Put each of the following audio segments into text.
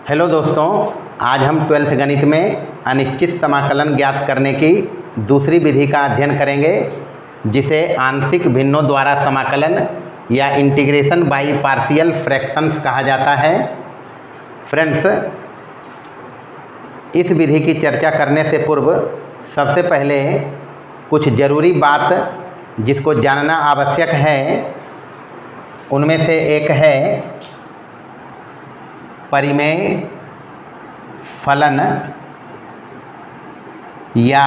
Hello दोस्तों, आज हम 12th गणित में अनिश्चित समाकलन ज्ञात करने की दूसरी विधि का अध्ययन करेंगे, जिसे आंशिक भिन्नों द्वारा समाकलन या इंटीग्रेशन बाय पार्शियल फ्रैक्शंस कहा जाता है। फ्रेंड्स, इस विधि की चर्चा करने से पूर्व सबसे पहले कुछ ज़रूरी बात जिसको जानना आवश्यक है, उनमें से एक है परिमेय फलन या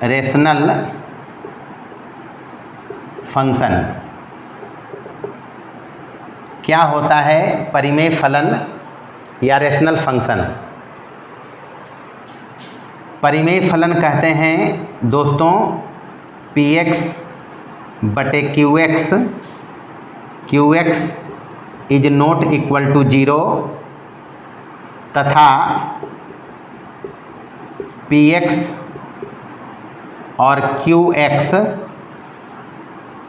रेशनल फंक्शन। क्या होता है परिमेय फलन या रेशनल फंक्शन? परिमेय फलन कहते हैं दोस्तों px बटे qx, qx is not equal to 0 तथा px और qx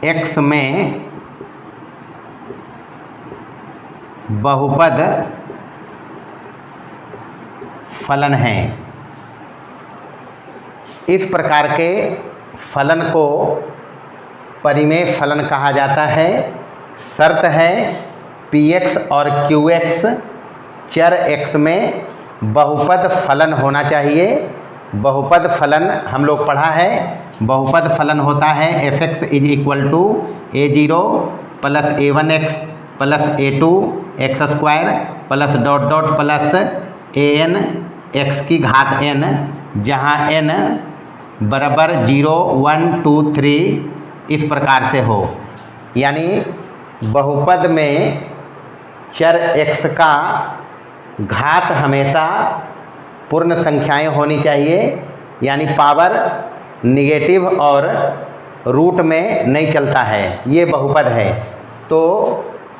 x में बहुपद फलन हैं। इस प्रकार के फलन को परिमेय फलन कहा जाता है। शर्त है px और qx चर x में बहुपद फलन होना चाहिए। बहुपद फलन हम लोग पढ़ा है, बहुपद फलन होता है fx is equal to a0 plus a1x plus a2 x square plus dot dot plus an x की घात n, जहाँ n बराबर 0 1 2 3 इस प्रकार से हो। यानी बहुपद में चर x का घात हमेशा पूर्ण संख्याएं होनी चाहिए, यानी पावर निगेटिव और रूट में नहीं चलता है, ये बहुपद है। तो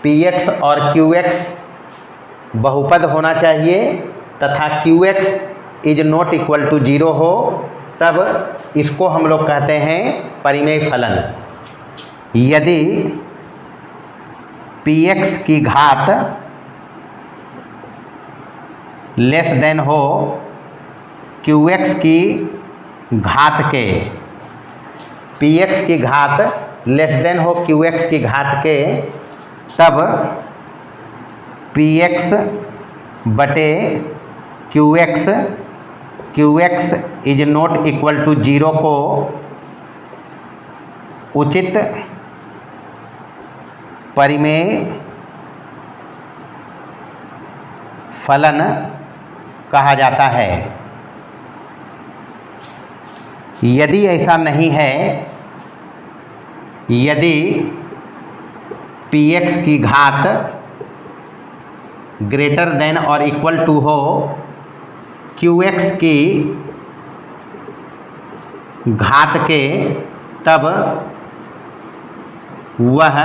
px और qx बहुपद होना चाहिए तथा qx is not equal to 0 हो, तब इसको हम लोग कहते हैं परिमेय फलन। यदि px की घात लेस देन हो qx की घात के, px की घात लेस देन हो qx की घात के, तब px बटे qx, qx is not equal to 0 को उचित परिमेय फलन कहा जाता है। यदि ऐसा नहीं है, यदि px की घात ग्रेटर देन और इक्वल टू हो qx की घात के, तब वह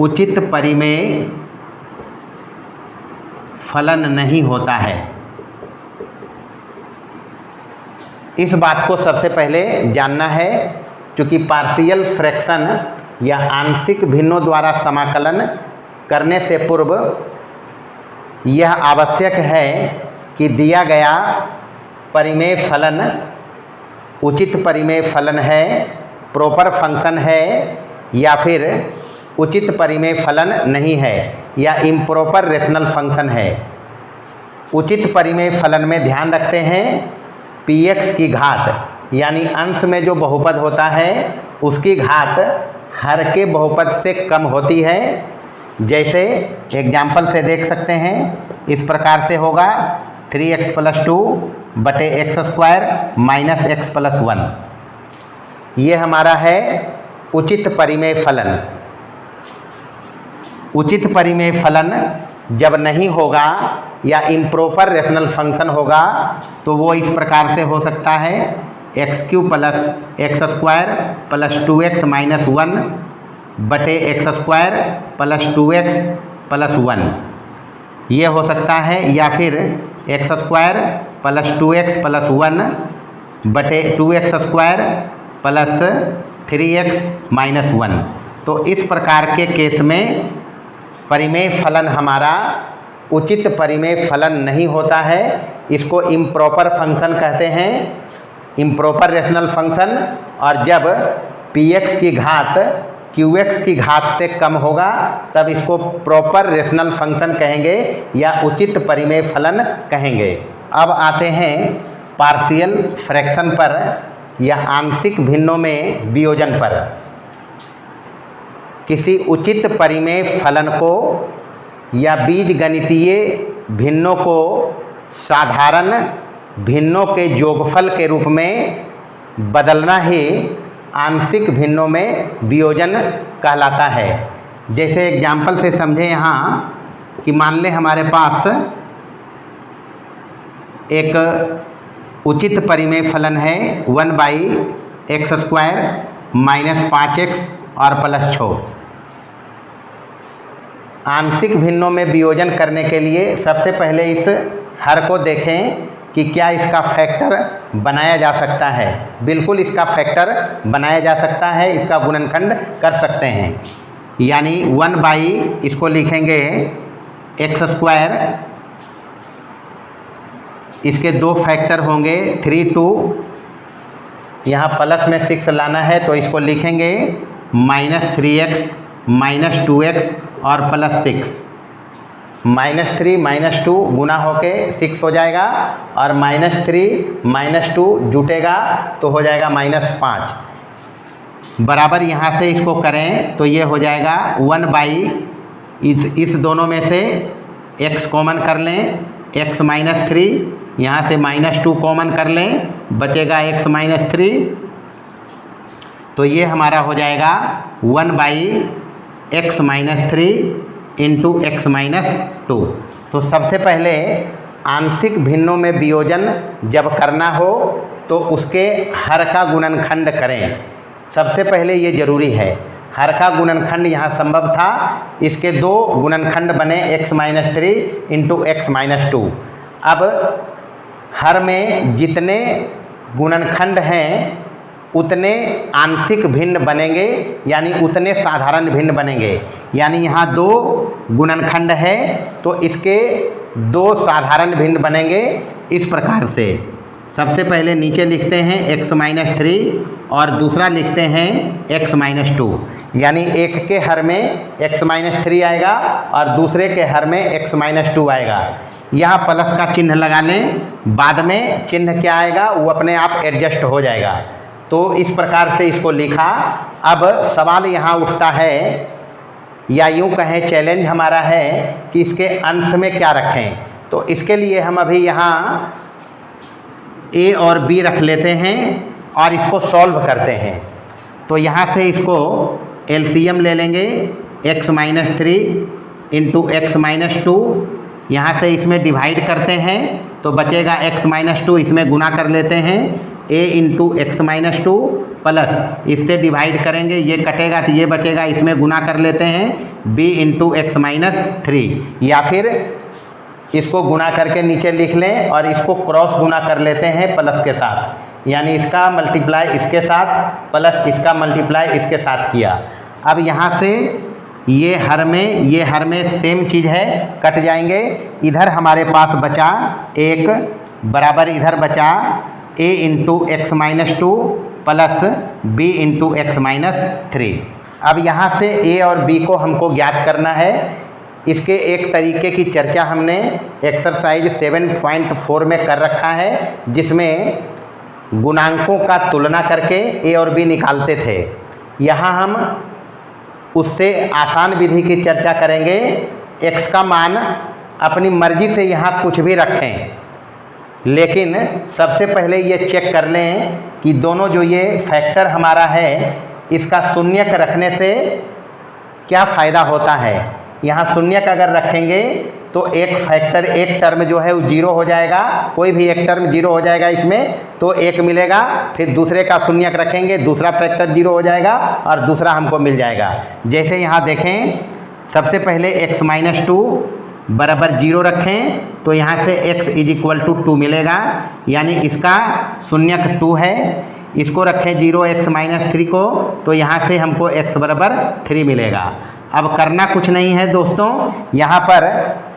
उचित परिमेय फलन नहीं होता है। इस बात को सबसे पहले जानना है, क्योंकि पार्शियल फ्रैक्शन या आंशिक भिन्नों द्वारा समाकलन करने से पूर्व यह आवश्यक है कि दिया गया परिमेय फलन उचित परिमेय फलन है, प्रॉपर फंक्शन है, या फिर उचित परिमेय फलन नहीं है या इम्प्रॉपर रेशनल फंक्शन है। उचित परिमेय फलन में ध्यान रखते हैं px की घात, यानी अंश में जो बहुपद होता है उसकी घात हर के बहुपद से कम होती है। जैसे एग्जाम्पल से देख सकते हैं, इस प्रकार से होगा 3x प्लस 2 बटे x square minus x plus 1। ये हमारा है उचित परिमेय फलन। उचित परिमेय फलन जब नहीं होगा या इम्प्रॉपर रेशनल फंक्शन होगा, तो वो इस प्रकार से हो सकता है x³ plus x square plus 2x minus 1 बटे x square plus 2x plus 1, ये हो सकता है। या फिर x square plus 2x plus 1 बटे 2x square plus 3x minus 1, तो इस प्रकार के केस में परिमेय फलन हमारा उचित परिमेय फलन नहीं होता है। इसको इम्प्रॉपर फंक्शन कहते हैं, इम्प्रॉपर रेशनल फंक्शन। और जब px की घात qx की घात से कम होगा तब इसको प्रॉपर रेशनल फंक्शन कहेंगे या उचित परिमेय फलन कहेंगे। अब आते हैं पार्शियल फ्रैक्शन पर या आंशिक भिन्नों में वियोजन पर। किसी उचित परिमेय फलन को या बीजगणितीय भिन्नों को साधारण भिन्नों के योगफल के रूप में बदलना ही आंशिक भिन्नों में वियोजन कहलाता है। जैसे एग्जाम्पल से समझें यहाँ कि मान लें हमारे पास एक उचित परिमेय फलन है 1/x² - 5x और +6। आंशिक भिन्नों में वियोजन करने के लिए सबसे पहले इस हर को देखें कि क्या इसका फैक्टर बनाया जा सकता है। बिल्कुल इसका फैक्टर बनाया जा सकता है, इसका गुणनखंड कर सकते हैं। यानी 1/ इसको लिखेंगे x², इसके दो फैक्टर होंगे 3 2, यहाँ प्लस में 6 लाना है तो इसको लिखेंगे -3x - 2x और +6। -3 - 2 गुना होके 6 हो जाएगा और -3 - 2 जुटेगा तो हो जाएगा -5। बराबर यहाँ से इसको करें तो ये हो जाएगा 1/, इस दोनों में से x कॉमन कर लें, x - 3, यहाँ से -2 कॉमन कर लें, बचेगा x - 3। तो ये हमारा हो जाएगा 1/x - 3 × x - 2। तो सबसे पहले आंशिक भिन्नों में वियोजन जब करना हो तो उसके हर का गुणनखंड करें। सबसे पहले ये जरूरी है, हर का गुणनखंड यहाँ संभव था, इसके दो गुणनखंड बने x - 3 × x - 2। अब हर में जितने गुणनखंड हैं उतने आंशिक भिन्न बनेंगे, यानी उतने साधारण भिन्न बनेंगे। यानी यहाँ 2 गुणनखंड है तो इसके 2 साधारण भिन्न बनेंगे इस प्रकार से। सबसे पहले नीचे लिखते हैं x - 3 और दूसरा लिखते हैं x - 2। यानी एक के हर में x - 3 आएगा और दूसरे के हर में x - 2 आएगा। यहाँ प्लस का चिन्ह लगा लें, बाद में चिन्ह क्या आएगा वो अपने आप एडजस्ट हो जाएगा। तो इस प्रकार से इसको लिखा। अब सवाल यहाँ उठता है या यूँ कहें चैलेंज हमारा है कि इसके अंश में क्या रखें। तो इसके लिए हम अभी यहाँ a और b रख लेते हैं और इसको सॉल्व करते हैं। तो यहाँ से इसको एलसीएम ले लेंगे, x - 3 × x - 2, यहाँ से इसमें डिवाइड करते हैं तो बचेगा x - 2, इसमें गुना कर लेते हैं a × x - 2 प्लस इससे डिवाइड करेंगे, ये कटेगा तो ये बचेगा, इसमें गुना कर लेते हैं b × x - 3, या फिर इसको गुना करके नीचे लिख लें और इसको क्रॉस गुना कर लेते हैं प्लस के साथ। यानी इसका मल्टीप्लाई इसके साथ प्लस इसका मल्टीप्लाई इसके साथ किया। अब यहाँ से ये हर में सेम चीज़ है, कट जाएंगे। इधर हमारे पास बचा 1 बराबर इधर बचा a × x - 2 plus b × x - 3। अब यहाँ से a और b को हमको ज्ञात करना है। इसके एक तरीके की चर्चा हमने एक्सरसाइज 7.4 में कर रखा है, जिसमें गुणांकों का तुलना करके a और b निकालते थे। यहाँ हम उससे आसान विधि की चर्चा करेंगे। x का मान अपनी मर्जी से यहाँ कुछ भी रखें, लेकिन सबसे पहले ये चेक कर लें कि दोनों जो ये फैक्टर हमारा है इसका शून्यक रखने से क्या फ़ायदा होता है। यहाँ शून्यक अगर रखेंगे तो एक फैक्टर एक टर्म जो है वो 0 हो जाएगा, कोई भी एक टर्म 0 हो जाएगा इसमें तो 1 मिलेगा। फिर दूसरे का शून्यक रखेंगे, दूसरा फैक्टर 0 हो जाएगा और दूसरा हमको मिल जाएगा। जैसे यहाँ देखें, सबसे पहले x - 2 बराबर 0 रखें तो यहाँ से x = 2 मिलेगा, यानी इसका शून्यक 2 है। इसको रखें 0x-3 को, तो यहाँ से हमको x बराबर 3 मिलेगा। अब करना कुछ नहीं है दोस्तों, यहाँ पर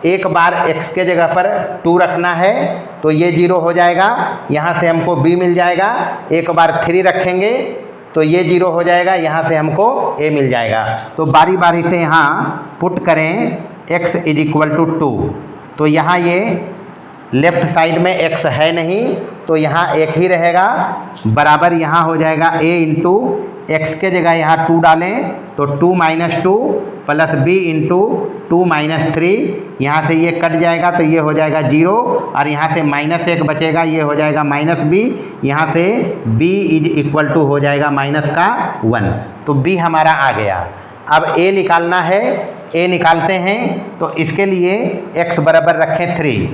एक बार x के जगह पर 2 रखना है तो ये 0 हो जाएगा, यहाँ से हमको b मिल जाएगा। एक बार 3 रखेंगे तो ये 0 हो जाएगा, यहाँ से हमको a मिल जाएगा। तो बारी बारी से यहाँ पुट करें x = 2, तो यहाँ ये लेफ्ट साइड में x है नहीं तो यहाँ 1 ही रहेगा, बराबर यहाँ हो जाएगा a इंटू x के जगह यहाँ 2 डालें तो 2 - 2 प्लस b इंटू 2 - 3, यहाँ से ये कट जाएगा तो ये हो जाएगा 0 और यहाँ से -1 बचेगा, ये हो जाएगा -b, यहाँ से b = हो जाएगा -1, तो b हमारा आ गया। अब a निकालना है, a निकालते हैं तो इसके लिए x बराबर रखें 3,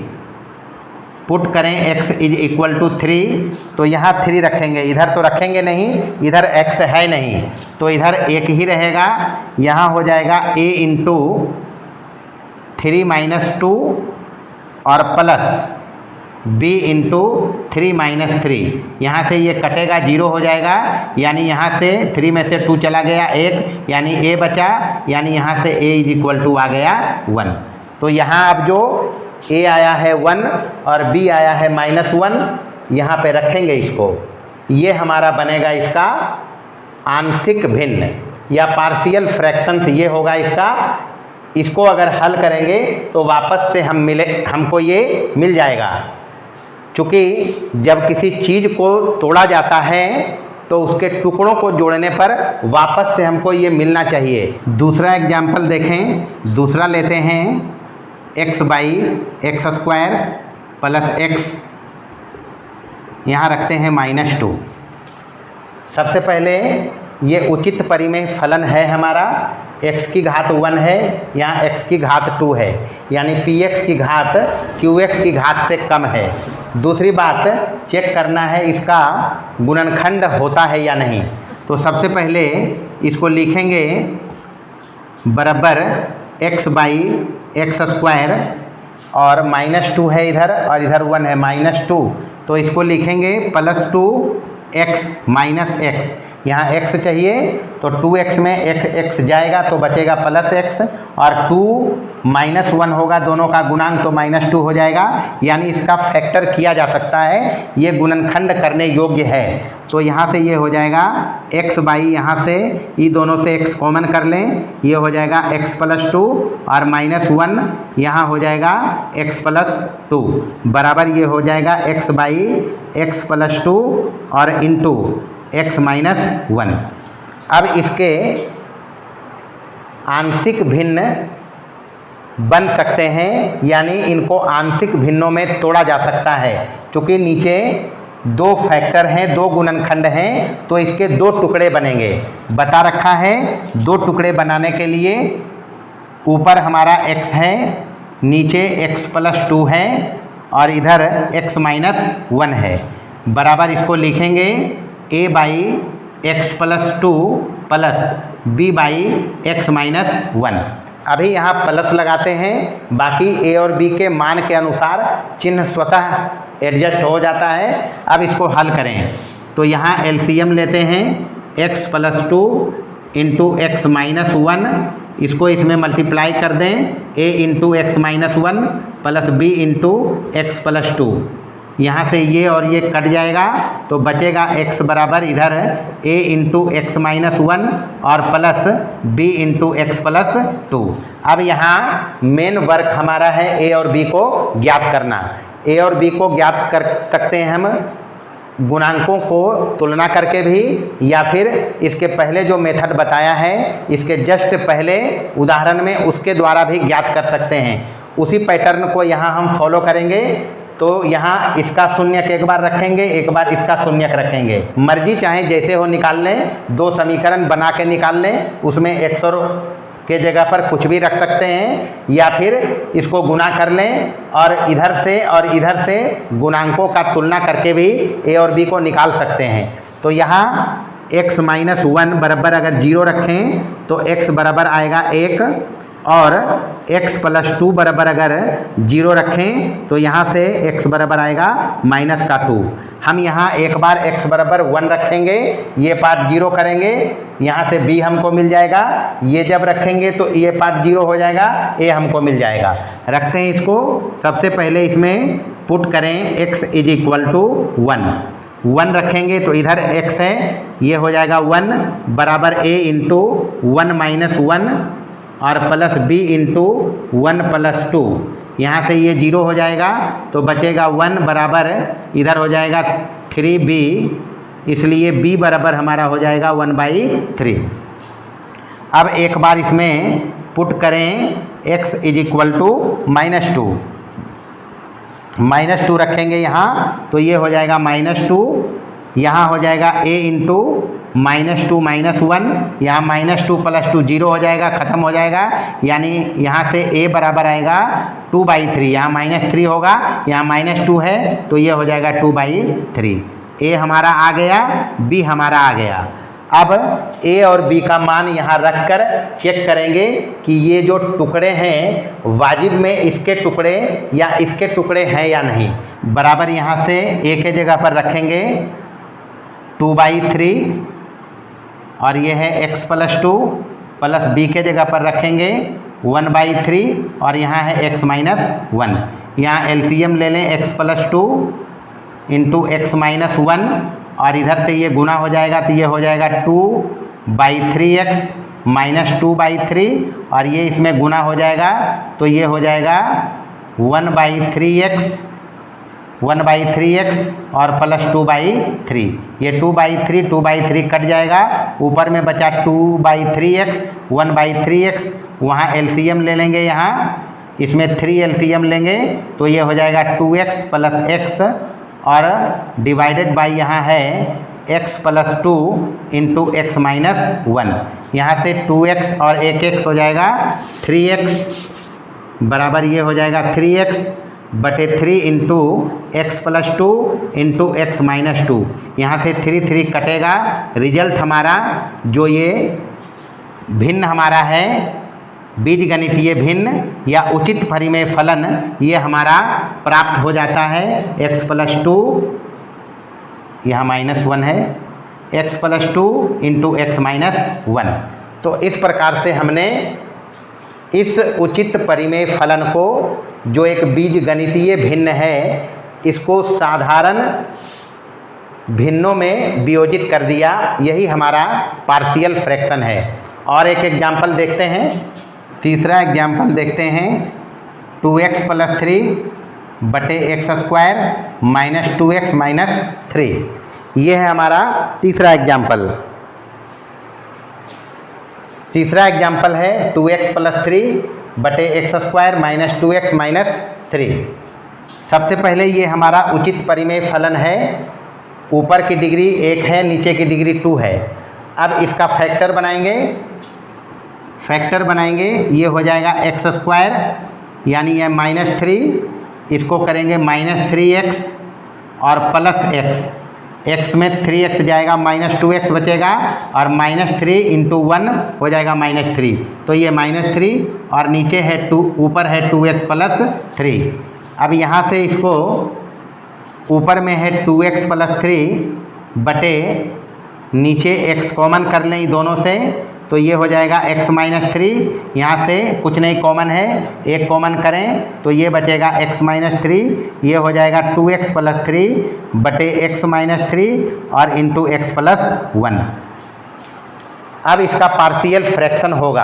पुट करें x = 3, तो यहाँ 3 रखेंगे, इधर तो रखेंगे नहीं, इधर x है नहीं तो इधर 1 ही रहेगा, यहाँ हो जाएगा a इंटू 3 - 2 और प्लस b इंटू 3 - 3, यहाँ से ये कटेगा 0 हो जाएगा, यानी यहाँ से 3 में से 2 चला गया 1, यानी a बचा, यानी यहाँ से a = आ गया 1। तो यहाँ अब जो a आया है 1 और b आया है -1, यहाँ पे रखेंगे इसको, ये हमारा बनेगा इसका आंशिक भिन्न या पार्शियल फ्रैक्शंस, ये होगा इसका। इसको अगर हल करेंगे तो वापस से हमको ये मिल जाएगा, क्योंकि जब किसी चीज़ को तोड़ा जाता है तो उसके टुकड़ों को जोड़ने पर वापस से हमको ये मिलना चाहिए। दूसरा एग्जाम्पल देखें, दूसरा लेते हैं x/x² प्लस x, यहाँ रखते हैं -2। सबसे पहले ये उचित परिमेय फलन है हमारा, x की घात 1 है, यहाँ x की घात 2 है, यानी px की घात qx की घात से कम है। दूसरी बात चेक करना है इसका गुणनखंड होता है या नहीं, तो सबसे पहले इसको लिखेंगे बराबर x/x² और -2 है इधर और इधर 1 है -2, तो इसको लिखेंगे +2x - x, यहाँ x चाहिए तो 2x में x जाएगा तो बचेगा +x और 2 - 1 होगा, दोनों का गुणांक तो -2 हो जाएगा, यानी इसका फैक्टर किया जा सकता है, ये गुणनखंड करने योग्य है। तो यहाँ से ये हो जाएगा x/, यहाँ से ये दोनों से x कॉमन कर लें, ये हो जाएगा x + 2 और -1 यहाँ हो जाएगा x + 2, बराबर ये हो जाएगा x/x + 2 और इंटू x - 1। अब इसके आंशिक भिन्न बन सकते हैं, यानी इनको आंशिक भिन्नों में तोड़ा जा सकता है, क्योंकि नीचे 2 फैक्टर हैं, 2 गुणनखंड हैं, तो इसके 2 टुकड़े बनेंगे। बता रखा है 2 टुकड़े बनाने के लिए ऊपर हमारा x है, नीचे x + 2 है और इधर x - 1 है, बराबर इसको लिखेंगे a/x + 2 प्लस b/x - 1। अभी यहाँ प्लस लगाते हैं, बाकी a और b के मान के अनुसार चिन्ह स्वतः एडजस्ट हो जाता है। अब इसको हल करें तो यहाँ एलसीएम लेते हैं x + 2 इंटू x - 1, इसको इसमें मल्टीप्लाई कर दें a into x - 1 plus b into x + 2, यहाँ से ये और ये कट जाएगा तो बचेगा x बराबर इधर a इंटू x - 1 और प्लस b इंटू x + 2। अब यहाँ मेन वर्क हमारा है a और b को ज्ञात करना। a और b को ज्ञात कर सकते हैं हम गुणांकों को तुलना करके भी, या फिर इसके पहले जो मेथड बताया है इसके जस्ट पहले उदाहरण में उसके द्वारा भी ज्ञात कर सकते हैं। उसी पैटर्न को यहाँ हम फॉलो करेंगे। तो यहाँ इसका शून्यक एक बार रखेंगे, एक बार इसका शून्यक रखेंगे, मर्जी चाहे जैसे हो निकाल लें। 2 समीकरण बना के निकाल लें, उसमें x के जगह पर कुछ भी रख सकते हैं, या फिर इसको गुणा कर लें और इधर से गुणांकों का तुलना करके भी a और b को निकाल सकते हैं। तो यहाँ x - 1 बराबर अगर 0 रखें तो x बराबर आएगा 1 और x प्लस 2 बराबर अगर 0 रखें तो यहाँ से x बराबर आएगा माइनस का 2। हम यहाँ एक बार x बराबर 1 रखेंगे, ये पार्ट 0 करेंगे, यहाँ से b हमको मिल जाएगा। ये जब रखेंगे तो ये पार्ट 0 हो जाएगा, a हमको मिल जाएगा। रखते हैं इसको। सबसे पहले इसमें पुट करें x इज इक्वल टू 1 रखेंगे तो इधर x है, ये हो जाएगा 1 बराबर a इंटू 1 माइनस 1 और प्लस b इंटू 1 प्लस 2। यहाँ से ये 0 हो जाएगा तो बचेगा 1 बराबर इधर हो जाएगा 3b, इसलिए b बराबर हमारा हो जाएगा 1/3। अब एक बार इसमें पुट करें x इज इक्वल टू -2 रखेंगे यहाँ तो ये हो जाएगा -2, यहाँ हो जाएगा a इंटू -2 माइनस 1, यहाँ -2 प्लस 2 0 हो जाएगा, ख़त्म हो जाएगा। यानी यहाँ से a बराबर आएगा 2/3, यहाँ -3 होगा, यहाँ -2 है तो ये हो जाएगा 2/3। a हमारा आ गया, b हमारा आ गया। अब a और b का मान यहाँ रखकर चेक करेंगे कि ये जो टुकड़े हैं वाजिब में इसके टुकड़े या इसके टुकड़े हैं या नहीं। बराबर यहाँ से a के जगह पर रखेंगे 2/3 और ये है x प्लस 2 प्लस b के जगह पर रखेंगे 1/3 और यहाँ है x माइनस 1। यहाँ एलसीएम ले लें x plus 2 into x minus 1 और इधर से ये गुना हो जाएगा तो ये हो जाएगा 2/3x माइनस 2/3 और ये इसमें गुना हो जाएगा तो ये हो जाएगा 1/3x और प्लस 2/3। ये 2/3 कट जाएगा, ऊपर में बचा 2/3x 1/3x। वहाँ एलसीएम ले लेंगे, यहाँ इसमें 3 एलसीएम लेंगे तो ये हो जाएगा 2x प्लस x और डिवाइडेड बाई यहाँ है x plus 2 into x minus 1। यहाँ से 2x और 1x हो जाएगा 3x बराबर ये हो जाएगा 3x/3 into x plus 2 into x minus 2। यहाँ से 3 कटेगा। रिजल्ट हमारा जो ये भिन्न हमारा है बीजगणितीय भिन्न या उचित परिमेय फलन, ये हमारा प्राप्त हो जाता है x प्लस 2, यहाँ -1 है, x plus 2 into x minus 1। तो इस प्रकार से हमने इस उचित परिमेय फलन को जो एक बीजगणितीय भिन्न है इसको साधारण भिन्नों में वियोजित कर दिया। यही हमारा पार्शियल फ्रैक्शन है। और एक एग्जाम्पल देखते हैं, तीसरा एग्जाम्पल देखते हैं 2x plus 3/x² minus 2x minus 3। ये है हमारा तीसरा एग्जाम्पल। तीसरा एग्जाम्पल है 2x plus 3/x² minus 2x minus 3। सबसे पहले ये हमारा उचित परिमेय फलन है। ऊपर की डिग्री 1 है, नीचे की डिग्री 2 है। अब इसका फैक्टर बनाएंगे, ये हो जाएगा x² यानी ये -3, इसको करेंगे -3x और प्लस x में 3x जाएगा, -2x बचेगा और -3 इंटू 1 हो जाएगा -3, तो ये -3 और नीचे है 2, ऊपर है 2x प्लस 3। अब यहाँ से इसको ऊपर में है 2x प्लस 3 बटे नीचे x कॉमन कर लें दोनों से तो ये हो जाएगा x माइनस 3। यहाँ से कुछ नहीं कॉमन है, एक कॉमन करें तो ये बचेगा x माइनस 3, ये हो जाएगा 2x प्लस 3 बटे x माइनस 3 और इंटू x प्लस 1। अब इसका पार्शियल फ्रैक्शन होगा।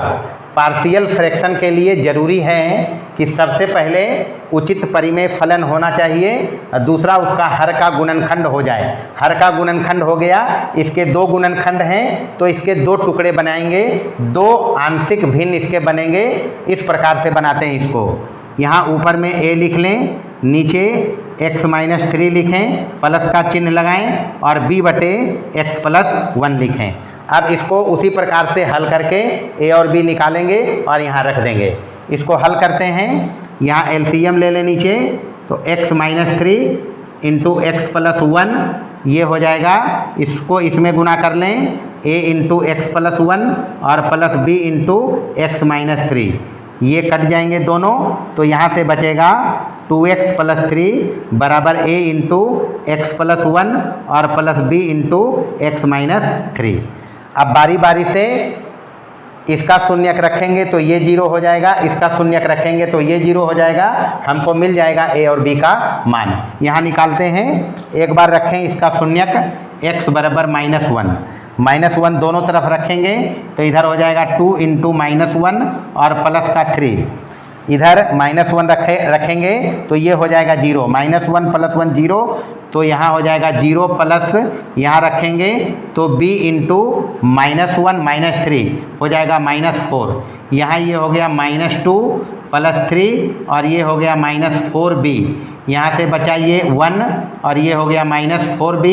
पार्शियल फ्रैक्शन के लिए ज़रूरी है कि सबसे पहले उचित परिमेय फलन होना चाहिए, दूसरा उसका हर का गुणनखंड हो जाए। हर का गुणनखंड हो गया, इसके 2 गुणनखंड हैं तो इसके 2 टुकड़े बनाएंगे, 2 आंशिक भिन्न इसके बनेंगे। इस प्रकार से बनाते हैं इसको। यहाँ ऊपर में a लिख लें, नीचे x माइनस 3 लिखें, प्लस का चिन्ह लगाएं और b बटे x प्लस 1 लिखें। अब इसको उसी प्रकार से हल करके a और b निकालेंगे और यहाँ रख देंगे। इसको हल करते हैं, यहाँ एलसीएम ले लें नीचे तो x minus 3 into x plus 1 ये हो जाएगा, इसको इसमें गुना कर लें a इंटू x प्लस 1 और plus b into x minus 3। ये कट जाएंगे दोनों, तो यहाँ से बचेगा 2x + 3 बराबर a इंटू एक्स प्लस 1 और plus b into x minus 3। अब बारी बारी से इसका शून्यक रखेंगे तो ये 0 हो जाएगा, इसका शून्यक रखेंगे तो ये 0 हो जाएगा, हमको मिल जाएगा a और b का मान। यहाँ निकालते हैं, एक बार रखें इसका शून्यक, x बराबर -1 दोनों तरफ रखेंगे तो इधर हो जाएगा 2 इंटू -1 और प्लस का 3, इधर -1 रखेंगे तो ये हो जाएगा 0, -1 + 1 0, तो यहाँ हो जाएगा 0 प्लस यहाँ रखेंगे तो b इंटू -1 - 3 हो जाएगा -4, यहाँ ये हो गया -2 + 3 और ये हो गया -4b, यहाँ से बचा ये 1 और ये हो गया -4b,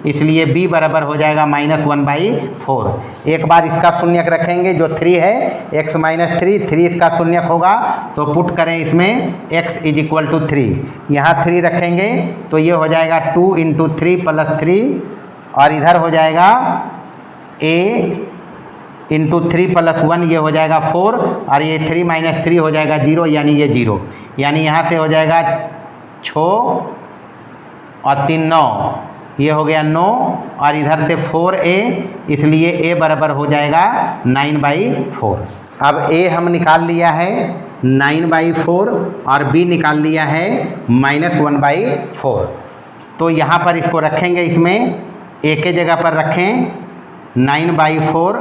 इसलिए b बराबर हो जाएगा -1/4। एक बार इसका शून्यक रखेंगे जो 3 है, x - 3 इसका शून्यक होगा तो पुट करें इसमें x = 3, यहाँ 3 रखेंगे तो ये हो जाएगा 2 इंटू 3 + 3 और इधर हो जाएगा a इंटू 3 + 1 ये हो जाएगा 4 और ये 3 - 3 हो जाएगा 0, यानी ये 0, यानी यहाँ से हो जाएगा 6 और 3 9, ये हो गया 9 और इधर से 4a, इसलिए a बराबर हो जाएगा 9/4। अब a हम निकाल लिया है 9/4 और b निकाल लिया है -1/4, तो यहाँ पर इसको रखेंगे, इसमें a के जगह पर रखें 9/4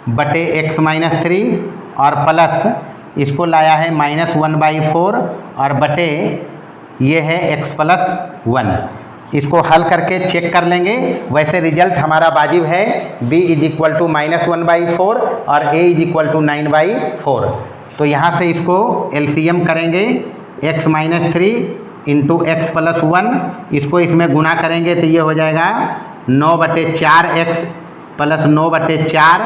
बटे x - 3 और प्लस इसको लाया है -1/4 और बटे ये है x + 1। इसको हल करके चेक कर लेंगे, वैसे रिजल्ट हमारा वाजिब है, b = -1/4 और a = 9/4। तो यहाँ से इसको एलसीएम करेंगे, x - 3 इंटू एक्स प्लस 1, इसको इसमें गुना करेंगे तो ये हो जाएगा 9/4x प्लस 9/4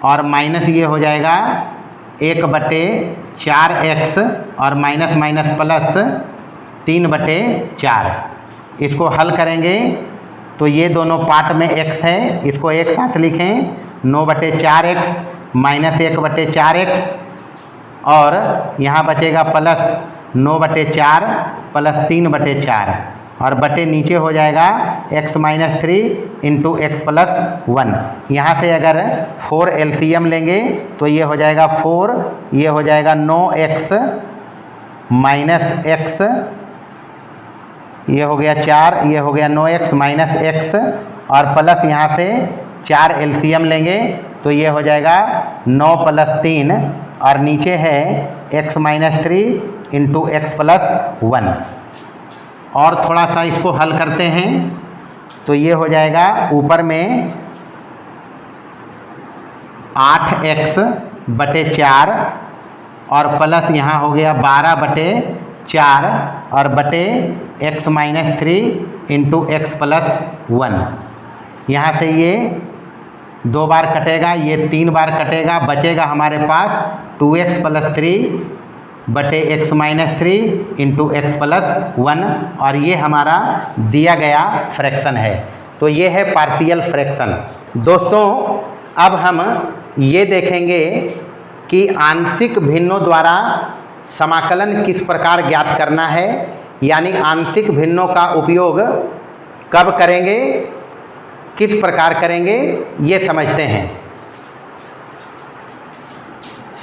और माइनस ये हो जाएगा 1/4x और माइनस माइनस प्लस 3/4। इसको हल करेंगे तो ये दोनों पार्ट में x है, इसको एक साथ लिखें, 9/4x माइनस 1/4x और यहाँ बचेगा प्लस 9/4 प्लस 3/4 और बटे नीचे हो जाएगा x - 3 इंटू एक्स प्लस 1। यहाँ से अगर 4 एलसीएम लेंगे तो ये हो जाएगा 4, ये हो जाएगा 9x माइनस x, ये हो गया 4, ये हो गया 9x माइनस x और प्लस यहाँ से 4 एलसीएम लेंगे तो ये हो जाएगा 9 + 3 और नीचे है x - 3 इंटू एक्स प्लस 1। और थोड़ा सा इसको हल करते हैं तो ये हो जाएगा ऊपर में 8x/4 और प्लस यहाँ हो गया 12/4 और बटे x - 3 इंटू एक्स प्लस 1। यहाँ से ये 2 बार कटेगा, ये 3 बार कटेगा, बचेगा हमारे पास 2x + 3 बटे x - 3 इंटू एक्स प्लस 1 और ये हमारा दिया गया फ्रैक्शन है। तो ये है पार्शियल फ्रैक्शन। दोस्तों अब हम ये देखेंगे कि आंशिक भिन्नों द्वारा समाकलन किस प्रकार ज्ञात करना है, यानी आंशिक भिन्नों का उपयोग कब करेंगे, किस प्रकार करेंगे, ये समझते हैं।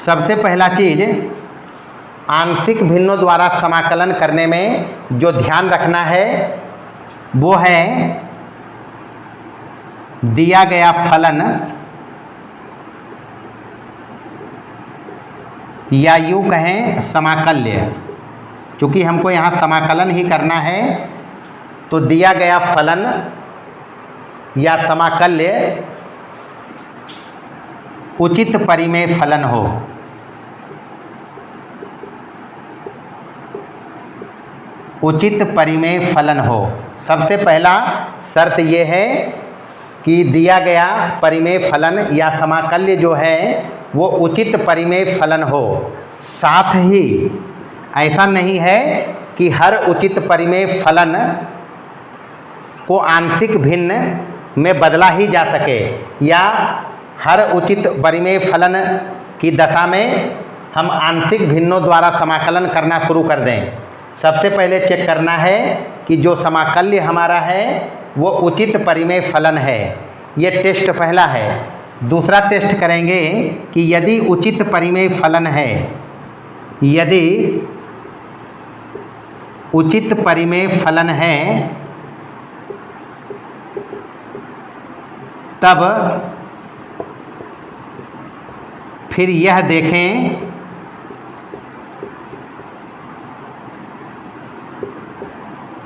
सबसे पहला चीज़, आंशिक भिन्नों द्वारा समाकलन करने में जो ध्यान रखना है वो है दिया गया फलन या यूँ कहें समाकल्य, चूँकि हमको यहाँ समाकलन ही करना है तो दिया गया फलन या समाकल्य उचित परिमेय फलन हो। उचित परिमेय फलन हो। सबसे पहला शर्त ये है कि दिया गया परिमेय फलन या समाकल्य जो है वो उचित परिमेय फलन हो। साथ ही ऐसा नहीं है कि हर उचित परिमेय फलन को आंशिक भिन्न में बदला ही जा सके या हर उचित परिमेय फलन की दशा में हम आंशिक भिन्नों द्वारा समाकलन करना शुरू कर दें। सबसे पहले चेक करना है कि जो समाकल्य हमारा है वो उचित परिमेय फलन है। ये टेस्ट पहला है। दूसरा टेस्ट करेंगे कि यदि उचित परिमेय फलन है, यदि उचित परिमेय फलन है तब फिर यह देखें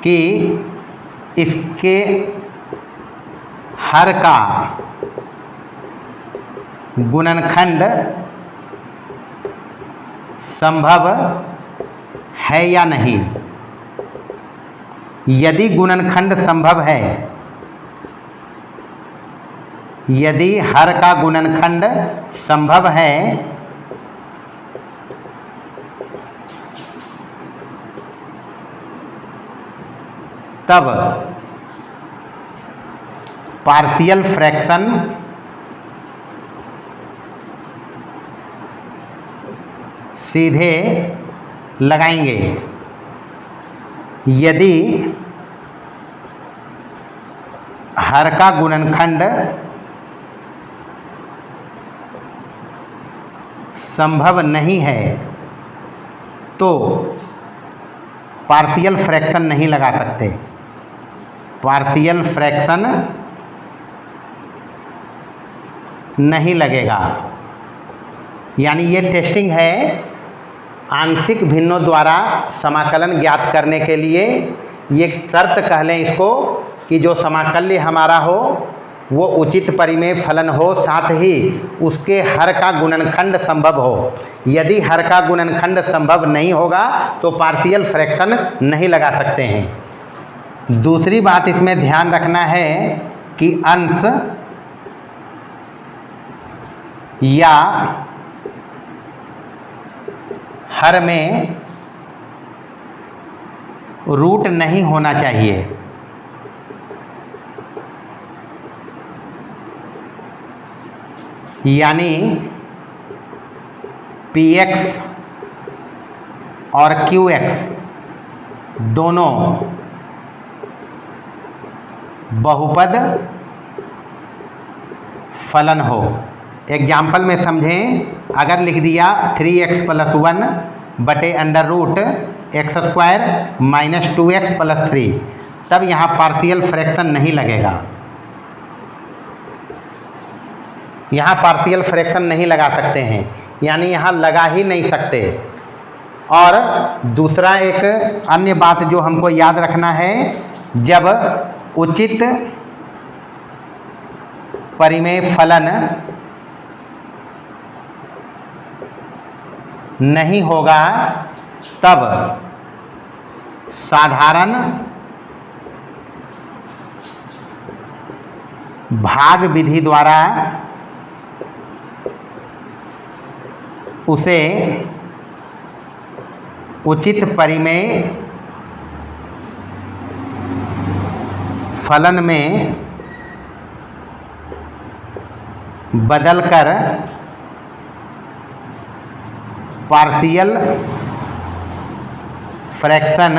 कि इसके हर का गुणनखंड संभव है या नहीं। यदि गुणनखंड संभव है, यदि हर का गुणनखंड संभव है तब पार्शियल फ्रैक्शन सीधे लगाएंगे। यदि हर का गुणनखंड संभव नहीं है तो पार्शियल फ्रैक्शन नहीं लगा सकते। पार्शियल फ्रैक्शन नहीं लगेगा। यानी ये टेस्टिंग है आंशिक भिन्नों द्वारा समाकलन ज्ञात करने के लिए। ये शर्त कह लें इसको कि जो समाकल्य हमारा हो वो उचित परिमेय फलन हो, साथ ही उसके हर का गुणनखंड संभव हो। यदि हर का गुणनखंड संभव नहीं होगा तो पार्शियल फ्रैक्शन नहीं लगा सकते हैं। दूसरी बात इसमें ध्यान रखना है कि अंश या हर में रूट नहीं होना चाहिए। यानी px और qx दोनों बहुपद फलन हो। एग्जाम्पल में समझें, अगर लिख दिया 3x + 1 बटे अंडर रूट x² - 2x + 3, तब यहाँ पार्शियल फ्रैक्शन नहीं लगेगा। यहाँ पार्शियल फ्रैक्शन नहीं लगा सकते हैं, यानी यहाँ लगा ही नहीं सकते। और दूसरा एक अन्य बात जो हमको याद रखना है, जब उचित परिमेय फलन नहीं होगा तब साधारण भाग विधि द्वारा उसे उचित परिमेय फलन में बदलकर पार्शियल फ्रैक्शन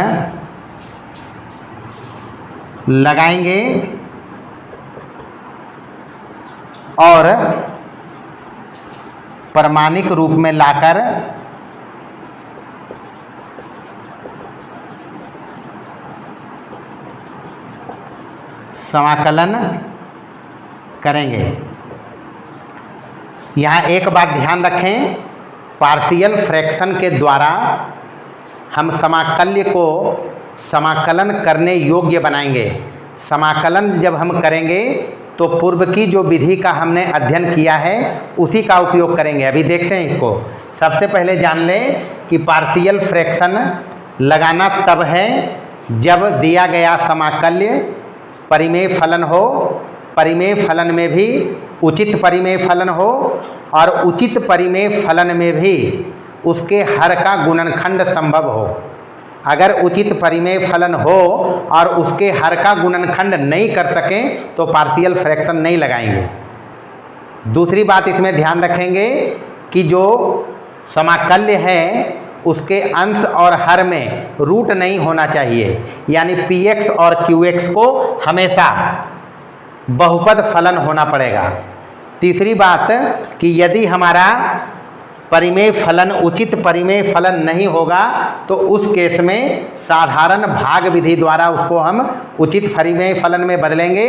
लगाएंगे और प्रमाणिक रूप में लाकर समाकलन करेंगे। यहाँ एक बात ध्यान रखें, पार्शियल फ्रैक्शन के द्वारा हम समाकल्य को समाकलन करने योग्य बनाएंगे। समाकलन जब हम करेंगे तो पूर्व की जो विधि का हमने अध्ययन किया है उसी का उपयोग करेंगे। अभी देखते हैं इसको। सबसे पहले जान लें कि पार्शियल फ्रैक्शन लगाना तब है जब दिया गया समाकल्य परिमेय फलन हो, परिमेय फलन में भी उचित परिमेय फलन हो और उचित परिमेय फलन में भी उसके हर का गुणनखंड संभव हो। अगर उचित परिमेय फलन हो और उसके हर का गुणनखंड नहीं कर सकें तो पार्शियल फ्रैक्शन नहीं लगाएंगे। दूसरी बात इसमें ध्यान रखेंगे कि जो समाकल्य है उसके अंश और हर में रूट नहीं होना चाहिए, यानी px और qx को हमेशा बहुपद फलन होना पड़ेगा। तीसरी बात कि यदि हमारा परिमेय फलन उचित परिमेय फलन नहीं होगा तो उस केस में साधारण भाग विधि द्वारा उसको हम उचित परिमेय फलन में बदलेंगे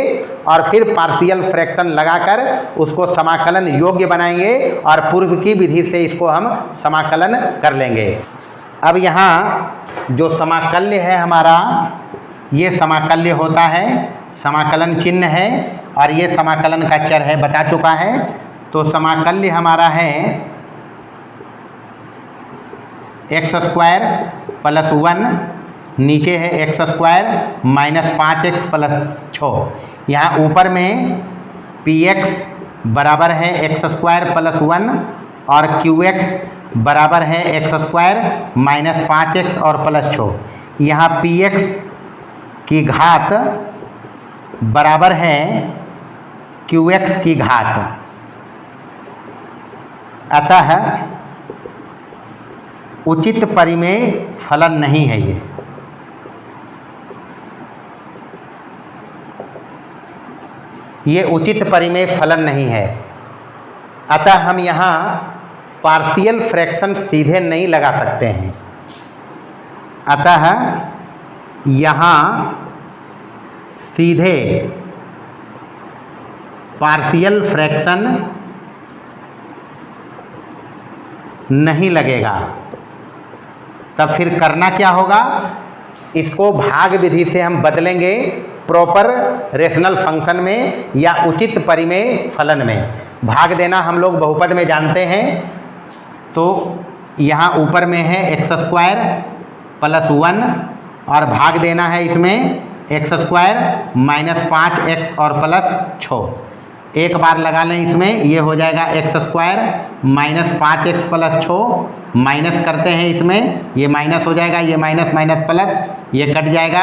और फिर पार्शियल फ्रैक्शन लगाकर उसको समाकलन योग्य बनाएंगे और पूर्व की विधि से इसको हम समाकलन कर लेंगे। अब यहाँ जो समाकल्य है हमारा, ये समाकल्य होता है, समाकलन चिन्ह है और ये समाकलन का चर है, बता चुका है। तो समाकल्य हमारा है एक्स स्क्वायर प्लस 1, नीचे है x square minus 5x plus 6। यहाँ ऊपर में px बराबर है एक्स स्क्वायर प्लस 1 और qx बराबर है एक्स स्क्वायर माइनस 5x और प्लस 6। यहाँ px की घात बराबर है qx की घात, अतः उचित परिमेय फलन नहीं है ये उचित परिमेय फलन नहीं है। अतः हम यहाँ पार्शियल फ्रैक्शन सीधे नहीं लगा सकते हैं, अतः यहाँ सीधे पार्शियल फ्रैक्शन नहीं लगेगा। तब फिर करना क्या होगा, इसको भाग विधि से हम बदलेंगे प्रॉपर रेशनल फंक्शन में या उचित परिमेय फलन में। भाग देना हम लोग बहुपद में जानते हैं, तो यहाँ ऊपर में है एक्स स्क्वायर प्लस 1 और भाग देना है इसमें एक्स स्क्वायर माइनस 5x और प्लस 6। एक बार लगा लें इसमें, ये हो जाएगा x square minus 5x plus 6, minus करते हैं इसमें, ये माइनस हो जाएगा, ये माइनस माइनस प्लस, ये कट जाएगा,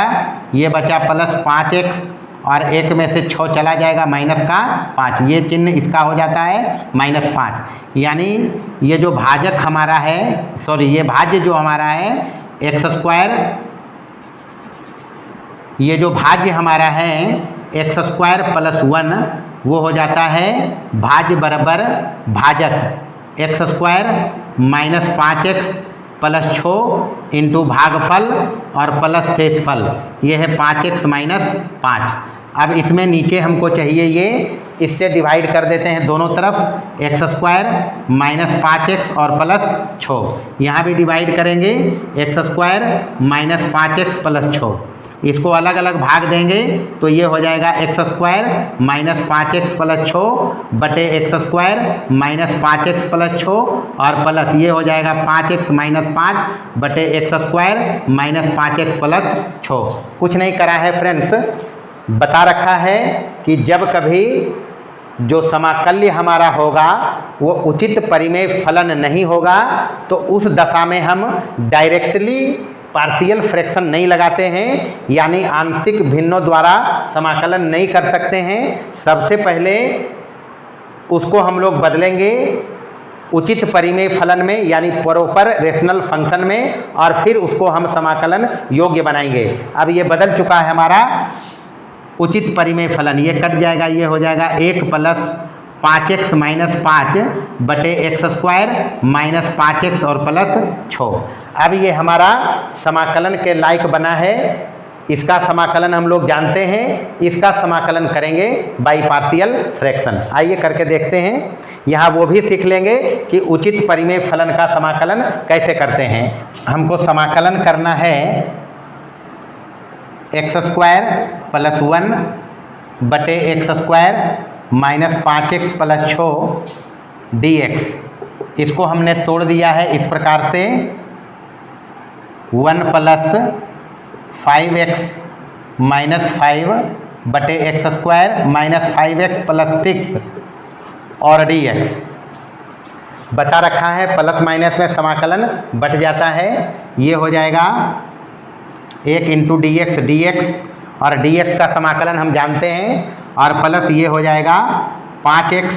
ये बचा प्लस 5x और एक में से 6 चला जाएगा माइनस का 5, ये चिन्ह इसका हो जाता है माइनस 5। यानी ये जो भाजक हमारा है, सॉरी ये भाज्य जो हमारा है एक्स स्क्वायर, ये जो भाज्य हमारा है एक्स स्क्वायर प्लस 1 वो हो जाता है भाज्य बराबर भाजक x square minus 5x plus 6 into भागफल और प्लस शेषफल, ये है 5x माइनस 5। अब इसमें नीचे हमको चाहिए ये, इससे डिवाइड कर देते हैं दोनों तरफ, एक्स स्क्वायर माइनस 5x और प्लस 6, यहाँ भी डिवाइड करेंगे x square minus 5x plus 6। इसको अलग अलग भाग देंगे तो ये हो जाएगा x square minus 5x plus 6 बटे x square minus 5x plus 6 और प्लस ये हो जाएगा 5x माइनस 5 बटे x square minus 5x plus 6। कुछ नहीं करा है फ्रेंड्स, बता रखा है कि जब कभी जो समाकल्य हमारा होगा वो उचित परिमेय फलन नहीं होगा तो उस दशा में हम डायरेक्टली पार्शियल फ्रैक्शन नहीं लगाते हैं, यानी आंशिक भिन्नों द्वारा समाकलन नहीं कर सकते हैं। सबसे पहले उसको हम लोग बदलेंगे उचित परिमेय फलन में, यानी प्रॉपर रेशनल फंक्शन में, और फिर उसको हम समाकलन योग्य बनाएंगे। अब ये बदल चुका है हमारा उचित परिमेय फलन, ये कट जाएगा, ये हो जाएगा 1 प्लस 5x माइनस 5 बटे एक्स स्क्वायर माइनस 5x और प्लस 6। अब ये हमारा समाकलन के लायक बना है, इसका समाकलन हम लोग जानते हैं, इसका समाकलन करेंगे बाई पार्शियल फ्रैक्शन। आइए करके देखते हैं, यहाँ वो भी सीख लेंगे कि उचित परिमेय फलन का समाकलन कैसे करते हैं। हमको समाकलन करना है एक्स स्क्वायर प्लस 1 बटे x square minus 5x plus 6 dx। इसको हमने तोड़ दिया है इस प्रकार से, 1 प्लस 5x माइनस 5 बटे x square minus 5x plus 6 और dx। बता रखा है प्लस माइनस में समाकलन बट जाता है, ये हो जाएगा 1 इंटू dx और dx का समाकलन हम जानते हैं, और प्लस ये हो जाएगा 5x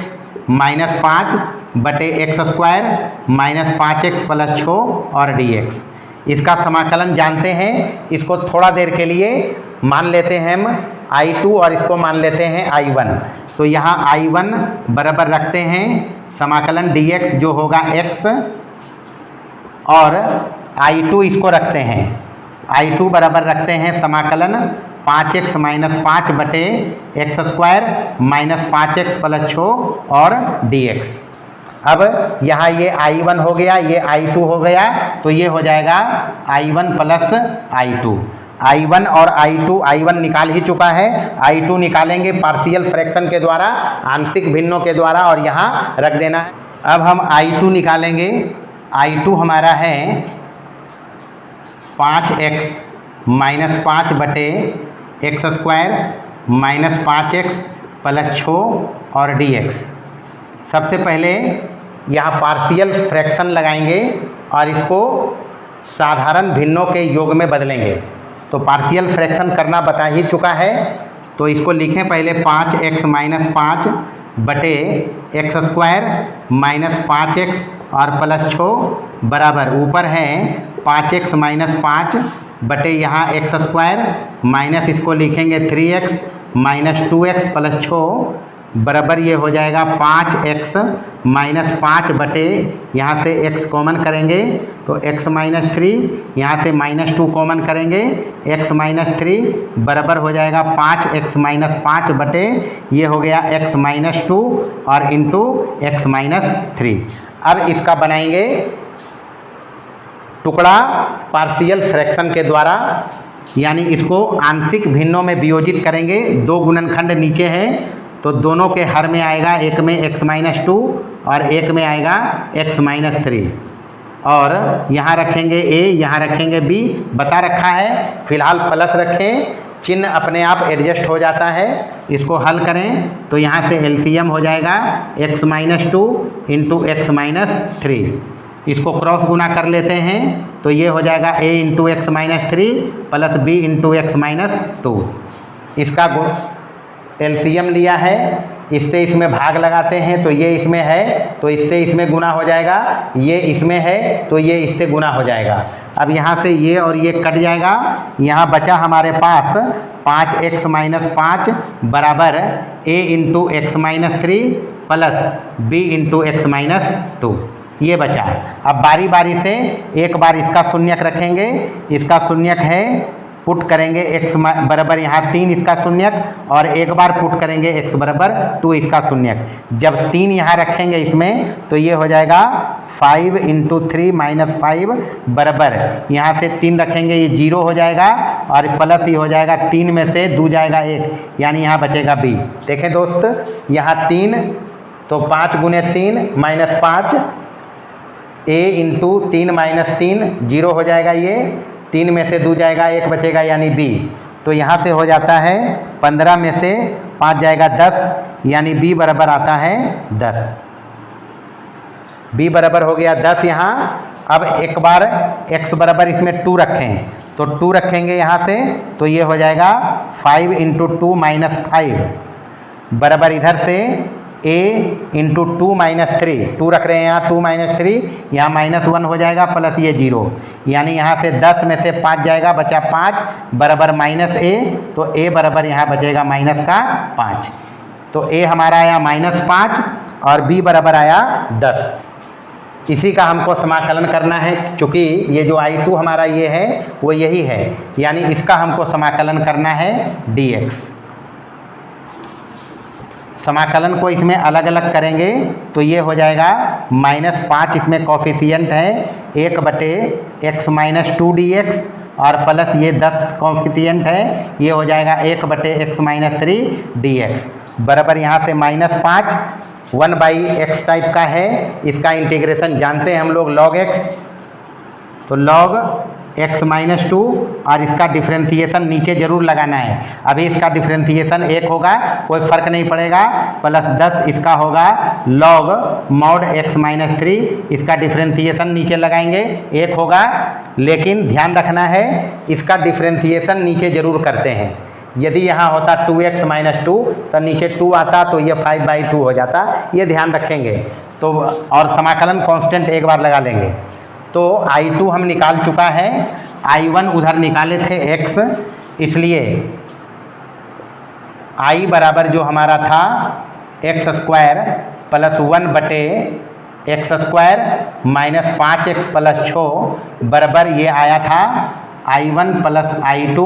माइनस 5 बटे x square minus 5x plus 6 और dx। इसका समाकलन जानते हैं। इसको थोड़ा देर के लिए मान लेते हैं हम I2 और इसको मान लेते हैं I1। तो यहाँ I1 बराबर रखते हैं समाकलन dx जो होगा x, और I2 इसको रखते हैं, I2 बराबर रखते हैं समाकलन 5x माइनस 5 बटे x square minus 5x plus 6 और dx। अब यहाँ ये I1 हो गया, ये I2 हो गया, तो ये हो जाएगा I1 प्लस I2। I1 और I1 निकाल ही चुका है, I2 निकालेंगे पार्शियल फ्रैक्शन के द्वारा, आंशिक भिन्नों के द्वारा, और यहाँ रख देना है। अब हम I2 निकालेंगे। I2 हमारा है 5x माइनस 5 बटे x square minus 5x plus 6 और dx। सबसे पहले यहाँ पार्शियल फ्रैक्शन लगाएंगे और इसको साधारण भिन्नों के योग में बदलेंगे। तो पार्शियल फ्रैक्शन करना बता ही चुका है, तो इसको लिखें पहले 5x माइनस 5 बटे एक्स स्क्वायर माइनस 5x और प्लस 6 बराबर ऊपर है 5x माइनस 5 बटे यहाँ एक्स स्क्वायर माइनस इसको लिखेंगे 3x माइनस 2x प्लस 6 बराबर ये हो जाएगा 5x माइनस 5 बटे यहाँ से x कॉमन करेंगे तो x माइनस 3, यहाँ से माइनस 2 कॉमन करेंगे x माइनस 3 बराबर हो जाएगा 5x माइनस 5 बटे ये हो गया x माइनस 2 और इंटू x माइनस 3। अब इसका बनाएंगे टुकड़ा पार्शियल फ्रैक्शन के द्वारा, यानी इसको आंशिक भिन्नों में वियोजित करेंगे। दो गुणनखंड नीचे हैं तो दोनों के हर में आएगा, एक में x माइनस 2 और एक में आएगा x माइनस 3, और यहाँ रखेंगे a, यहाँ रखेंगे b, बता रखा है। फिलहाल प्लस रखें, चिन्ह अपने आप एडजस्ट हो जाता है। इसको हल करें तो यहाँ से एलसीएम हो जाएगा x minus 2 into x minus 3। इसको क्रॉस गुना कर लेते हैं तो ये हो जाएगा a into x minus 3 plus b into x minus 2। इसका एलसीएम लिया है, इससे इसमें भाग लगाते हैं तो ये इसमें है तो इससे इसमें गुना हो जाएगा, ये इसमें है तो ये इससे गुना हो जाएगा। अब यहाँ से ये और ये कट जाएगा, यहाँ बचा हमारे पास 5x माइनस 5 बराबर a into x minus 3 plus b into x minus 2, ये बचा। अब बारी बारी से एक बार इसका शून्यक रखेंगे, इसका शून्यक है पुट करेंगे x बराबर यहाँ 3 इसका शून्यक, और एक बार पुट करेंगे x बराबर 2 इसका शून्यक। जब 3 यहाँ रखेंगे इसमें तो ये हो जाएगा 5 इंटू 3 माइनस 5 बराबर यहाँ से 3 रखेंगे ये 0 हो जाएगा, और प्लस ही हो जाएगा 3 में से 2 जाएगा 1, यानी यहाँ बचेगा b। देखें दोस्त यहाँ 3 तो 5 गुने 3 माइनस 5, a इंटू 3 माइनस 3 0 हो जाएगा, ये 3 में से 2 जाएगा 1 बचेगा यानी b। तो यहाँ से हो जाता है 15 में से 5 जाएगा 10, यानी b बराबर आता है 10। b बराबर हो गया 10 यहाँ। अब एक बार x बराबर इसमें 2 रखें तो 2 रखेंगे यहाँ से तो ये हो जाएगा 5 इंटू 2 माइनस 5 बराबर इधर से a इंटू 2 माइनस 3, 2 रख रहे हैं यहाँ 2 माइनस 3, यहाँ माइनस 1 हो जाएगा प्लस ये 0, यानी यहाँ से 10 में से 5 जाएगा बचा 5 बराबर माइनस a, तो a बराबर यहाँ बचेगा माइनस का 5। तो a हमारा आया माइनस 5 और b बराबर आया 10। इसी का हमको समाकलन करना है, क्योंकि ये जो I2 हमारा ये है वो यही है, यानी इसका हमको समाकलन करना है dx। समाकलन को इसमें अलग अलग करेंगे तो ये हो जाएगा माइनस 5, इसमें कॉफिशिएंट है 1 बटे एक्स माइनस 2 dx, और प्लस ये 10 कॉफिशिएंट है, ये हो जाएगा 1 बटे एक्स माइनस 3 dx बराबर यहाँ से माइनस 5 1/x टाइप का है। इसका इंटीग्रेशन जानते हैं हम लोग log x, तो log x माइनस 2, और इसका डिफ्रेंसिएशन नीचे जरूर लगाना है। अभी इसका डिफ्रेंसिएशन 1 होगा, कोई फर्क नहीं पड़ेगा, प्लस 10 इसका होगा log mod x माइनस 3, इसका डिफ्रेंसिएशन नीचे लगाएंगे 1 होगा। लेकिन ध्यान रखना है इसका डिफ्रेंसिएशन नीचे जरूर करते हैं, यदि यहाँ होता 2x माइनस 2 तो नीचे 2 आता तो ये 5/2 हो जाता, ये ध्यान रखेंगे। तो और समाकलन कांस्टेंट एक बार लगा लेंगे। तो I2 हम निकाल चुका है, I1 उधर निकाले थे x, इसलिए I बराबर जो हमारा था x² plus 1/x² minus 5x plus 6 बराबर ये आया था I1 प्लस I2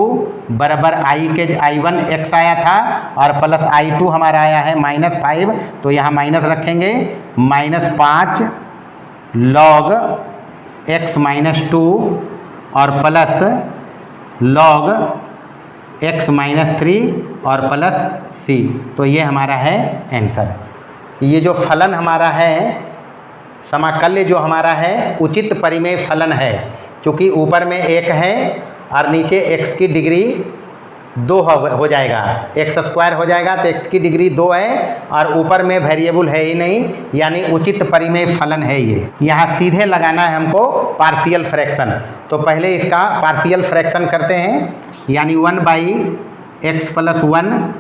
बराबर I1 x आया था और प्लस I2 हमारा आया है -5, तो यहाँ माइनस रखेंगे, -5 log x माइनस 2 और प्लस log x माइनस 3 और प्लस c। तो ये हमारा है आंसर। ये जो फलन हमारा है, समाकल्य जो हमारा है उचित परिमेय फलन है, क्योंकि ऊपर में 1 है और नीचे x की डिग्री 2 हो जाएगा, x² हो जाएगा तो x की डिग्री 2 है और ऊपर में वेरिएबल है ही नहीं, यानी उचित परिमेय फलन है ये। यहाँ सीधे लगाना है हमको पार्शियल फ्रैक्शन। तो पहले इसका पार्शियल फ्रैक्शन करते हैं, यानी 1/x plus 1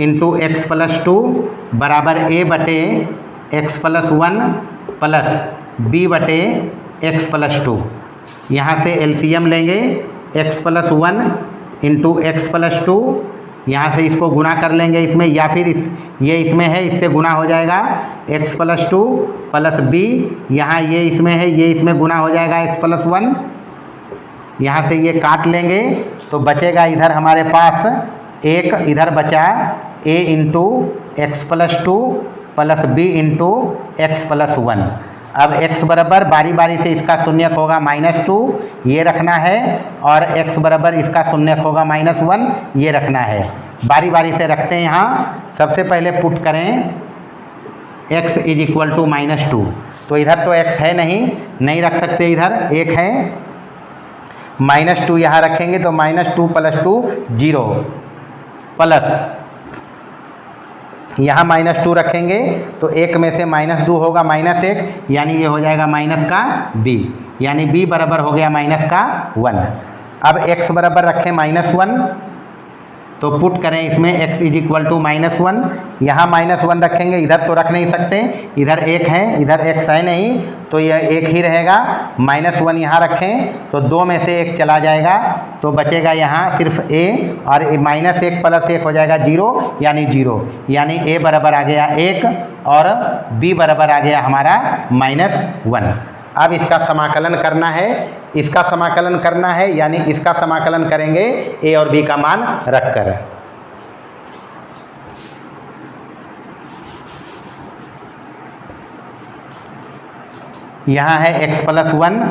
into x plus 2 बराबर a/x plus 1 plus b/x plus 2। यहाँ से एलसीएम लेंगे, x plus 1 into x plus 2, यहाँ से इसको गुना कर लेंगे इसमें, या फिर ये इसमें है इससे गुना हो जाएगा x प्लस 2 प्लस b, यहाँ ये इसमें है ये इसमें गुना हो जाएगा x प्लस 1, यहाँ से ये काट लेंगे तो बचेगा इधर हमारे पास 1, इधर बचा a into x plus 2 plus b into x plus 1। अब x बराबर बारी बारी से इसका शून्यक होगा -2, ये रखना है, और x बराबर इसका शून्यक होगा -1, ये रखना है। बारी बारी से रखते हैं। यहाँ सबसे पहले पुट करें x इज इक्वल टू -2, तो इधर तो x है नहीं रख सकते, इधर 1 है, -2 यहाँ रखेंगे तो -2 प्लस 2 0 प्लस यहाँ -2 रखेंगे तो 1 में से -2 होगा -1, यानी ये हो जाएगा माइनस का b, यानी b बराबर हो गया -1। अब x बराबर रखें -1, तो पुट करें इसमें x इज इक्वल टू -1, यहाँ -1 रखेंगे, इधर तो रख नहीं सकते, इधर 1 है, इधर x है नहीं, तो यह 1 ही रहेगा। -1 यहाँ रखें तो 2 में से 1 चला जाएगा, तो बचेगा यहाँ सिर्फ a, और -1 प्लस 1 हो जाएगा 0, यानी 0, यानी a बराबर आ गया 1 और b बराबर आ गया हमारा -1। अब इसका समाकलन करना है, इसका समाकलन करना है, यानी इसका समाकलन करेंगे a और b का मान रखकर। यहाँ है x प्लस 1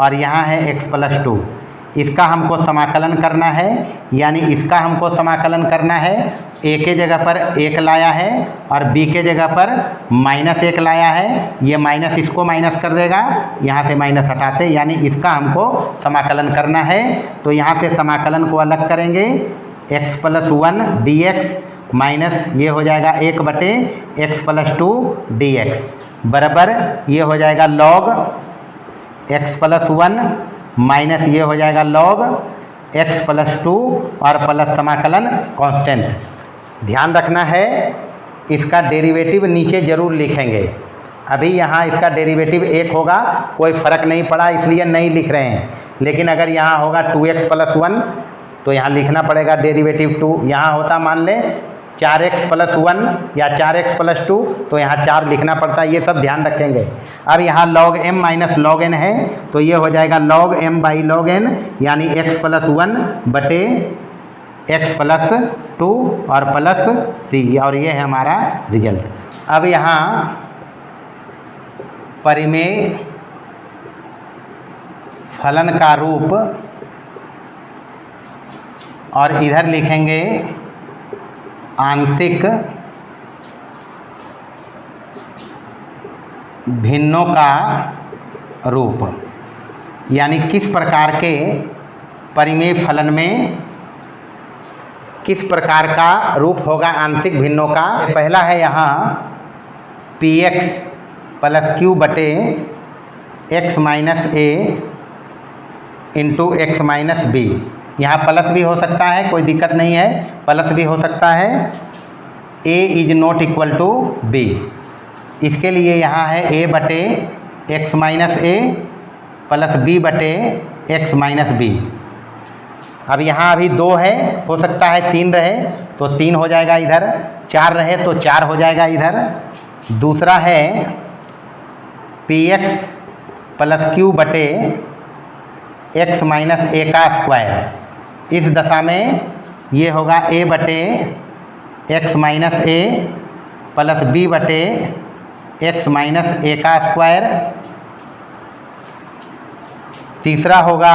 और यहाँ है x प्लस 2, इसका हमको समाकलन करना है, यानी इसका हमको समाकलन करना है। a के जगह पर 1 लाया है और b के जगह पर -1 लाया है, ये माइनस इसको माइनस कर देगा, यहाँ से माइनस हटाते, यानी इसका हमको समाकलन करना है। तो यहाँ से समाकलन को अलग करेंगे, x प्लस 1 dx माइनस ये हो जाएगा 1/x प्लस 2 dx बराबर ये हो जाएगा log x प्लस 1 माइनस ये हो जाएगा log x प्लस 2 और प्लस समाकलन कांस्टेंट। ध्यान रखना है इसका डेरिवेटिव नीचे जरूर लिखेंगे। अभी यहाँ इसका डेरिवेटिव 1 होगा, कोई फ़र्क नहीं पड़ा इसलिए नहीं लिख रहे हैं, लेकिन अगर यहाँ होगा 2x प्लस 1 तो यहाँ लिखना पड़ेगा डेरिवेटिव 2। यहाँ होता मान लें 4x प्लस 1 या 4x प्लस 2 तो यहाँ 4 लिखना पड़ता है, ये सब ध्यान रखेंगे। अब यहाँ log m minus log n है तो ये हो जाएगा log m by log n, यानी x प्लस 1 बटे x प्लस 2 और प्लस c, और ये है हमारा रिजल्ट। अब यहाँ परिमेय फलन का रूप, और इधर लिखेंगे आंशिक भिन्नों का रूप, यानी किस प्रकार के परिमेय फलन में किस प्रकार का रूप होगा आंशिक भिन्नों का। पहला है यहाँ px प्लस q बटे x minus a into x minus b, यहाँ प्लस भी हो सकता है, कोई दिक्कत नहीं है, प्लस भी हो सकता है। a is not equal to b, इसके लिए यहाँ है a बटे x minus a plus b बटे एक्स माइनस बी। अब यहाँ अभी 2 है, हो सकता है 3 रहे तो 3 हो जाएगा इधर, 4 रहे तो 4 हो जाएगा इधर। दूसरा है पी एक्स प्लस क्यू बटे एक्स माइनस ए का स्क्वायर। इस दशा में ये होगा a बटे x minus a plus b बटे एक्स माइनस ए का स्क्वायर। तीसरा होगा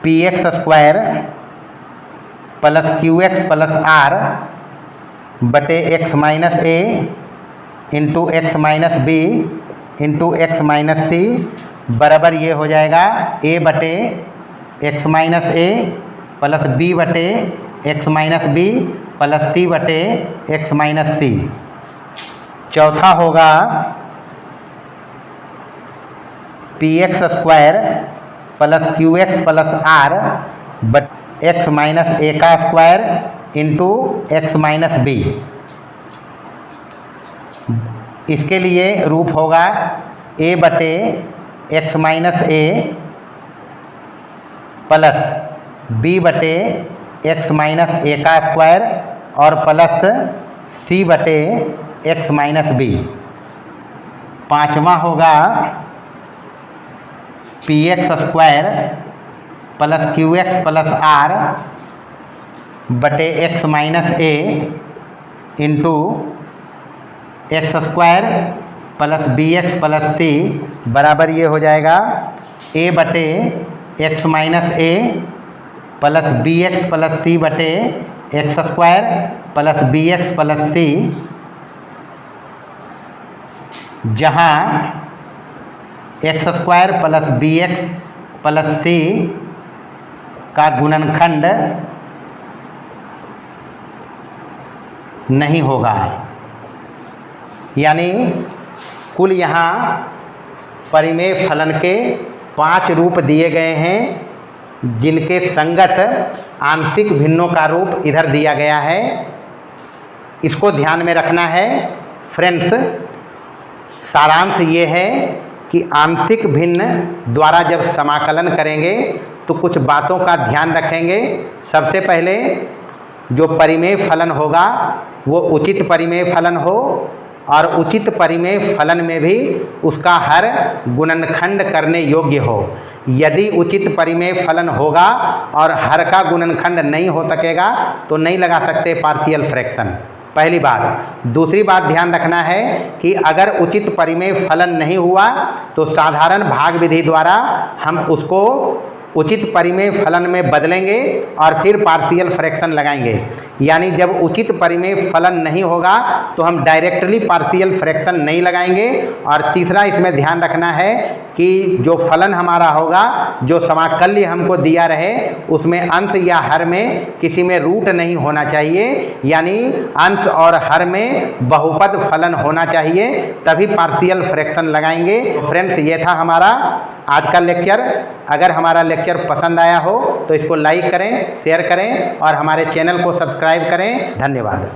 p x square plus q x plus r बटे x minus a into x minus b into x minus c बराबर ये हो जाएगा a बटे x minus a plus b बटे x minus b plus c बटे एक्स माइनस सी। चौथा होगा p x square plus q x plus r बट एक्स माइनस ए का square into x minus b. इसके लिए रूप होगा a बटे x minus a plus b बटे एक्स माइनस ए का स्क्वायर और प्लस सी बटे एक्स माइनस बी। पाँचवा होगा p x square plus q x plus r बटे x minus a into x square plus b x plus c बराबर ये हो जाएगा a बटे x minus a plus b x plus c बटे x square plus b x plus c, जहाँ x square plus b x plus c का गुणनखंड नहीं होगा। यानी कुल यहाँ परिमेय फलन के 5 रूप दिए गए हैं, जिनके संगत आंशिक भिन्नों का रूप इधर दिया गया है। इसको ध्यान में रखना है फ्रेंड्स। सारांश ये है कि आंशिक भिन्न द्वारा जब समाकलन करेंगे तो कुछ बातों का ध्यान रखेंगे। सबसे पहले जो परिमेय फलन होगा वो उचित परिमेय फलन हो, और उचित परिमेय फलन में भी उसका हर गुणनखंड करने योग्य हो। यदि उचित परिमेय फलन होगा और हर का गुणनखंड नहीं हो सकेगा तो नहीं लगा सकते पार्शियल फ्रैक्शन, पहली बात। दूसरी बात ध्यान रखना है कि अगर उचित परिमेय फलन नहीं हुआ तो साधारण भाग विधि द्वारा हम उसको उचित परिमेय फलन में बदलेंगे और फिर पार्शियल फ्रैक्शन लगाएंगे। यानी जब उचित परिमेय फलन नहीं होगा तो हम डायरेक्टली पार्शियल फ्रैक्शन नहीं लगाएंगे। और तीसरा इसमें ध्यान रखना है कि जो फलन हमारा होगा, जो समाकल्य हमको दिया रहे, उसमें अंश या हर में किसी में रूट नहीं होना चाहिए। यानी अंश और हर में बहुपद फलन होना चाहिए, तभी पार्शियल फ्रैक्शन लगाएंगे। फ्रेंड्स, ये था हमारा आज का लेक्चर। अगर हमारा लेक्चर पसंद आया हो तो इसको लाइक करें, शेयर करें और हमारे चैनल को सब्सक्राइब करें। धन्यवाद।